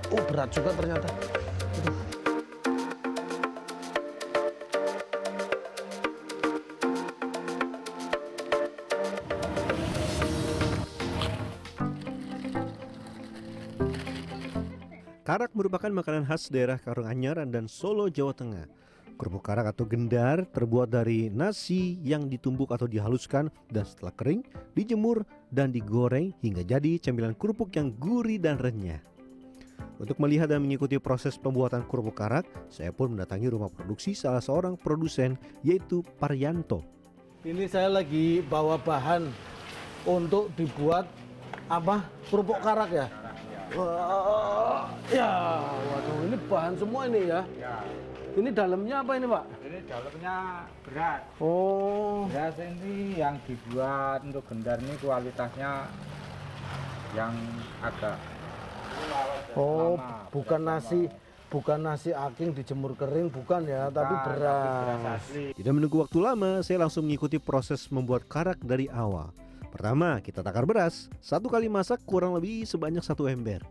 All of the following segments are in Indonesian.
Oh, berat juga ternyata. Aduh. Karak merupakan makanan khas daerah Karanganyar dan Solo, Jawa Tengah. Kerupuk karak atau gendar terbuat dari nasi yang ditumbuk atau dihaluskan dan setelah kering, dijemur dan digoreng hingga jadi camilan kerupuk yang gurih dan renyah. Untuk melihat dan mengikuti proses pembuatan kerupuk karak, saya pun mendatangi rumah produksi salah seorang produsen yaitu Paryanto. Ini saya lagi bawa bahan untuk dibuat apa? Kerupuk karak ya? Wah, ya, waduh, ini bahan semua ini ya. Ya, Ini dalamnya apa ini, Pak? ini dalamnya beras. Oh, Beras ini yang dibuat untuk gendar ini kualitasnya yang agak oh, lama, bukan beras nasi, lama. bukan nasi aking dijemur kering, bukan ya, tapi Bukan, beras. asli. Tidak menunggu waktu lama, saya langsung mengikuti proses membuat karak dari awal. Pertama, kita takar beras. Satu kali masak kurang lebih sebanyak 1 ember.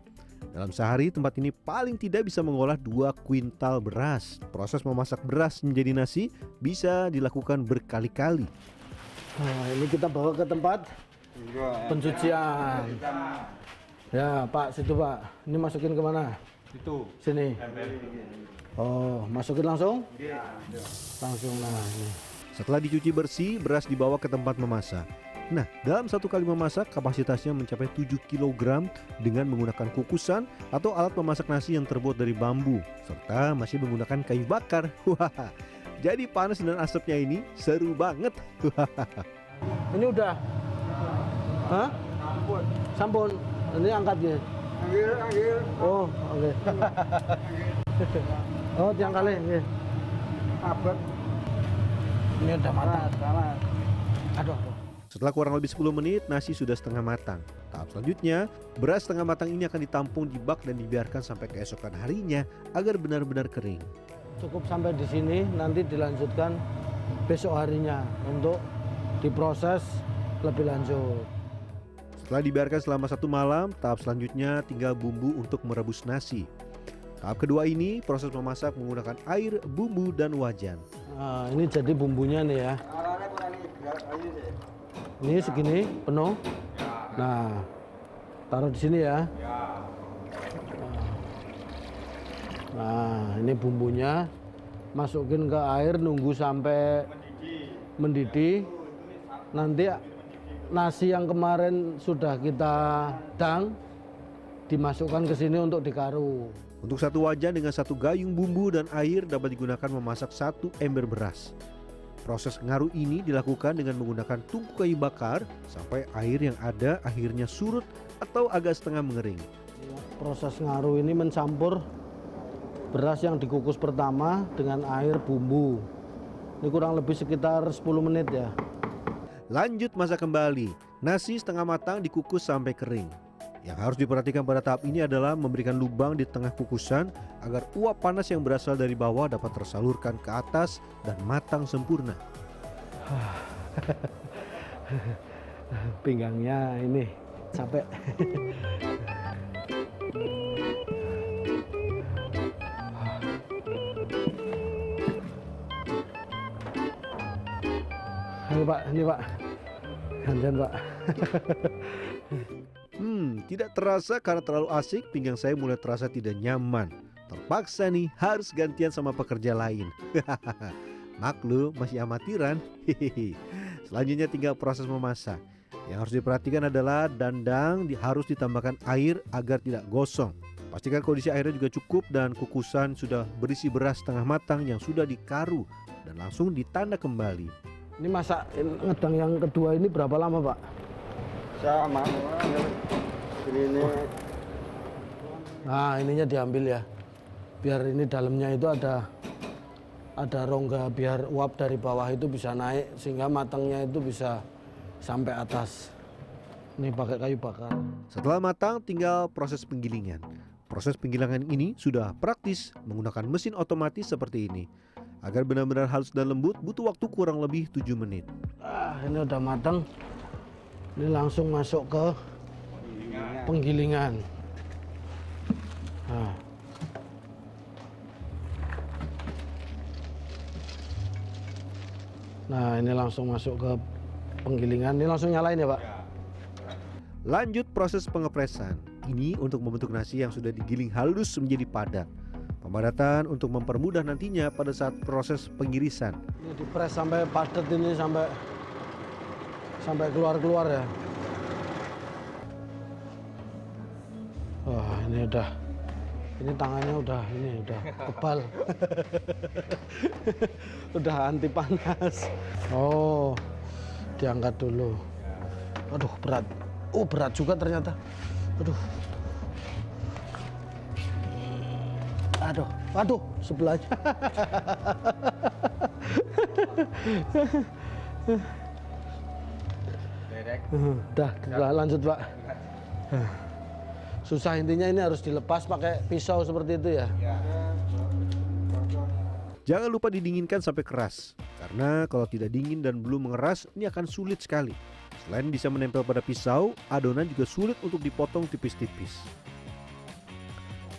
Dalam sehari, tempat ini paling tidak bisa mengolah 2 kuintal beras. Proses memasak beras menjadi nasi bisa dilakukan berkali-kali. Nah, ini kita bawa ke tempat pencucian. Ya, Pak, situ Pak. Ini masukin kemana? Itu Sini. Oh, masukin langsung? Langsung, nah ini. Setelah dicuci bersih, beras dibawa ke tempat memasak. Nah, dalam 1 kali memasak, kapasitasnya mencapai 7 kg dengan menggunakan kukusan atau alat memasak nasi yang terbuat dari bambu, serta masih menggunakan kayu bakar. Wah, jadi panas dan asapnya ini seru banget. Ini udah? Hah? ampun. Sampun. Ini angkat ya? Anggil. Oh, oke. Oh, tiang kali. Ya. Abet. Ini udah matang. Aduh, aduh. Setelah kurang lebih 10 menit, nasi sudah setengah matang. Tahap selanjutnya, beras setengah matang ini akan ditampung di bak dan dibiarkan sampai keesokan harinya agar benar-benar kering. Cukup sampai di sini, nanti dilanjutkan besok harinya untuk diproses lebih lanjut. Setelah dibiarkan selama 1 malam, tahap selanjutnya tinggal bumbu untuk merebus nasi. Tahap kedua ini proses memasak menggunakan air, bumbu, dan wajan. Nah, ini jadi bumbunya nih ya. Ini segini penuh. Nah, taruh di sini ya. Nah, ini bumbunya masukin ke air, nunggu sampai mendidih. Nanti nasi yang kemarin sudah kita dang dimasukkan ke sini untuk dikaru. Untuk 1 wajan dengan 1 gayung bumbu dan air dapat digunakan memasak 1 ember beras. Proses ngaru ini dilakukan dengan menggunakan tungku kayu bakar sampai air yang ada akhirnya surut atau agak setengah mengering. Proses ngaru ini mencampur beras yang dikukus pertama dengan air bumbu. Ini kurang lebih sekitar 10 menit ya. Lanjut masak kembali. Nasi setengah matang dikukus sampai kering. Yang harus diperhatikan pada tahap ini adalah memberikan lubang di tengah kukusan agar uap panas yang berasal dari bawah dapat tersalurkan ke atas dan matang sempurna. Pinggangnya ini capek. Ini Pak, gantian Pak. Tidak terasa karena terlalu asik, pinggang saya mulai terasa tidak nyaman. Terpaksa nih harus gantian sama pekerja lain. Maklum masih amatiran. Selanjutnya tinggal proses memasak. Yang harus diperhatikan adalah dandang harus ditambahkan air agar tidak gosong. Pastikan kondisi airnya juga cukup dan kukusan sudah berisi beras setengah matang yang sudah dikaru dan langsung ditanda kembali. Ini masak ngedang yang kedua ini berapa lama Pak? Sama. Ini Nah, ininya diambil ya. Biar ini dalamnya itu ada rongga, biar uap dari bawah itu bisa naik sehingga matangnya itu bisa sampai atas. Ini pakai kayu bakar. Setelah matang tinggal proses penggilingan. Proses penggilingan ini sudah praktis menggunakan mesin otomatis seperti ini. Agar benar-benar halus dan lembut butuh waktu kurang lebih 7 menit. Ini udah matang. Ini langsung masuk ke penggilingan. Nah. Nah, ini langsung masuk ke penggilingan. Ini langsung nyalain ya, Pak? Lanjut proses pengepresan. Ini untuk membentuk nasi yang sudah digiling halus menjadi padat. Pemadatan untuk mempermudah nantinya pada saat proses pengirisan. Ini dipres sampai padat ini sampai keluar-keluar ya. Wah, ini tangannya udah kebal. Udah anti panas. Oh, diangkat dulu. Aduh, berat. Oh, berat juga ternyata. Aduh, sebelahnya. Udah, lanjut, Pak. Susah, intinya ini harus dilepas pakai pisau seperti itu ya. Jangan lupa didinginkan sampai keras, karena kalau tidak dingin dan belum mengeras, ini akan sulit sekali. Selain bisa menempel pada pisau, adonan juga sulit untuk dipotong tipis-tipis.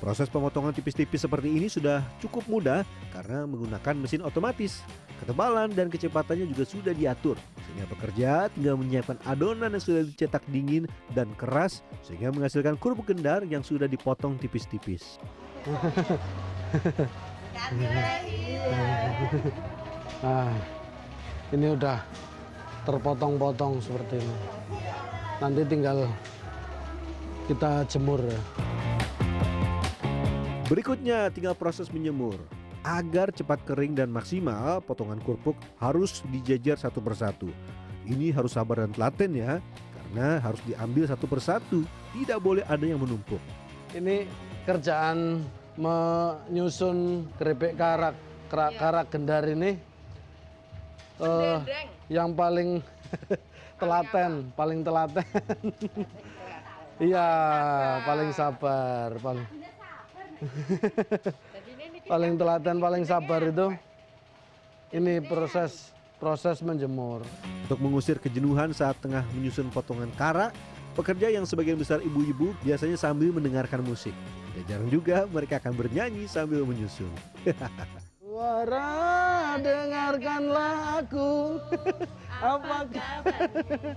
Proses pemotongan tipis-tipis seperti ini sudah cukup mudah karena menggunakan mesin otomatis. Ketebalan dan kecepatannya juga sudah diatur, sehingga pekerja tinggal menyiapkan adonan yang sudah dicetak dingin dan keras sehingga menghasilkan kerupuk gendar yang sudah dipotong tipis-tipis. Nah, ini udah terpotong-potong seperti ini. Nanti tinggal kita jemur ya. Berikutnya tinggal proses menyemur. Agar cepat kering dan maksimal, potongan kerupuk harus dijajar satu persatu. Ini harus sabar dan telaten ya, karena harus diambil satu persatu. Tidak boleh ada yang menumpuk. Ini kerjaan menyusun keripik karak gendar ini yang paling telaten. Iya, paling sabar, paling telaten, paling sabar itu ini proses menjemur. Untuk mengusir kejenuhan saat tengah menyusun potongan karak, pekerja yang sebagian besar ibu-ibu biasanya sambil mendengarkan musik. Tidak jarang juga mereka akan bernyanyi sambil menyusun. Suara, dengarkanlah aku, apa kabarnya?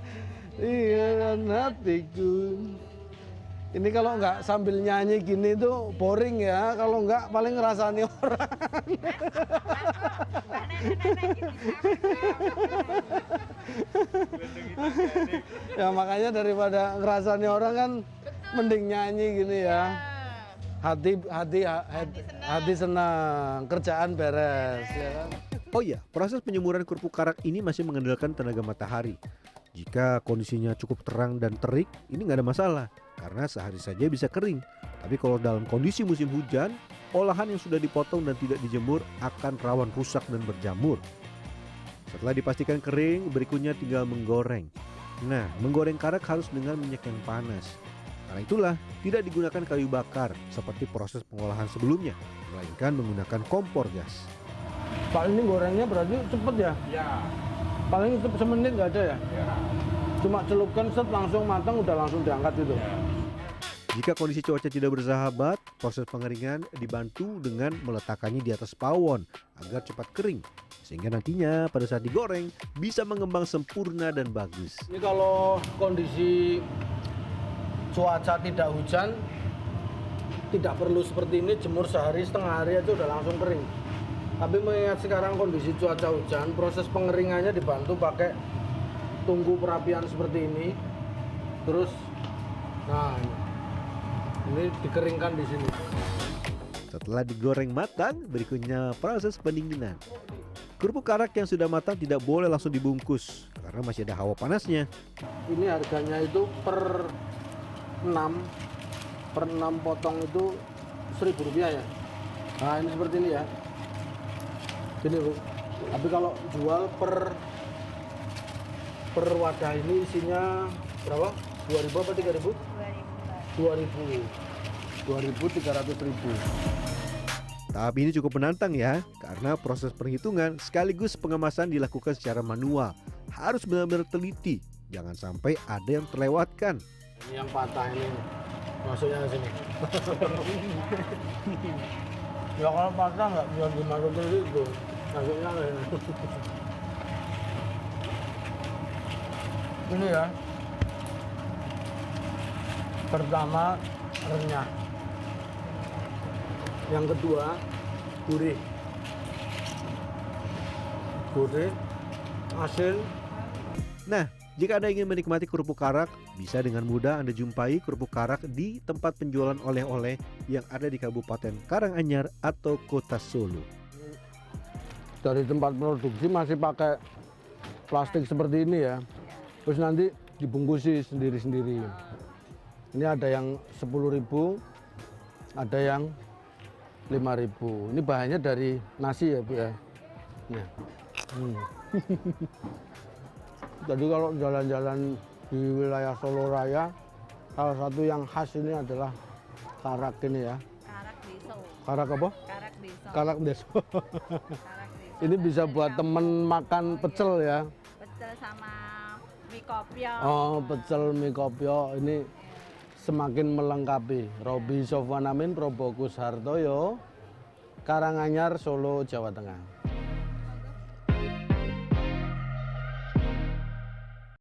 Iya hatiku. Ini kalau nggak sambil nyanyi gini tuh boring ya. Kalau nggak paling ngerasani orang. Ya makanya daripada ngerasani orang kan mending nyanyi gini ya. Hati senang, kerjaan beres ya kan. Oh iya, proses penyemuran kerupuk karak ini masih mengandalkan tenaga matahari. Jika kondisinya cukup terang dan terik, ini nggak ada masalah, karena sehari saja bisa kering. Tapi kalau dalam kondisi musim hujan, olahan yang sudah dipotong dan tidak dijemur akan rawan rusak dan berjamur. Setelah dipastikan kering, berikutnya tinggal menggoreng. Nah, menggoreng karak harus dengan minyak yang panas. Karena itulah, tidak digunakan kayu bakar seperti proses pengolahan sebelumnya, melainkan menggunakan kompor gas. Pak, ini gorengnya berarti cepet ya? Ya. Paling semenit nggak ada ya? Ya. Cuma celupkan set langsung matang udah langsung diangkat itu. Jika kondisi cuaca tidak bersahabat, proses pengeringan dibantu dengan meletakkannya di atas pawon agar cepat kering. Sehingga nantinya pada saat digoreng bisa mengembang sempurna dan bagus. Ini kalau kondisi cuaca tidak hujan, tidak perlu seperti ini, jemur sehari setengah hari aja udah langsung kering. Tapi mengingat sekarang kondisi cuaca hujan, proses pengeringannya dibantu pakai tungku perapian seperti ini. Terus, nah ini dikeringkan di sini. Setelah digoreng matang, berikutnya proses pendinginan. Kerupuk karak yang sudah matang tidak boleh langsung dibungkus karena masih ada hawa panasnya. Ini harganya itu per 6 potong itu Rp1.000 ya. Nah ini seperti ini ya. Gini Bu. Tapi kalau jual per wadah ini isinya berapa? 2.000 apa 3.000? 2.300.000. Tahap ini cukup menantang ya, karena proses perhitungan sekaligus pengemasan dilakukan secara manual. Harus benar-benar teliti, jangan sampai ada yang terlewatkan. Ini yang patah ini. Masuknya ke sini. Ya kalau patah nggak bisa dimasukin itu. Masuknya ke sini. Ini ya. Pertama renyah. Yang kedua gurih. Gurih, asin. Nah, jika Anda ingin menikmati kerupuk karak, bisa dengan mudah Anda jumpai kerupuk karak di tempat penjualan oleh-oleh yang ada di Kabupaten Karanganyar atau Kota Solo. Dari tempat produksi masih pakai plastik seperti ini ya. Terus nanti dibungkusi sendiri-sendiri. Ini ada yang 10.000, ada yang 5.000. Ini bahannya dari nasi ya Bu ya. Nah. Jadi kalau jalan-jalan di wilayah Solo Raya, salah satu yang khas ini adalah karak ini ya. Karak deso. Karak apa? Karak deso. Karak deso. Karak deso. Ini bisa buat temen makan pecel ya. Pecel sama mie kopio. Oh, pecel mie kopio ini semakin melengkapi. Robi Sofwan Amin, Probokus Hartoyo, Karanganyar, Solo, Jawa Tengah.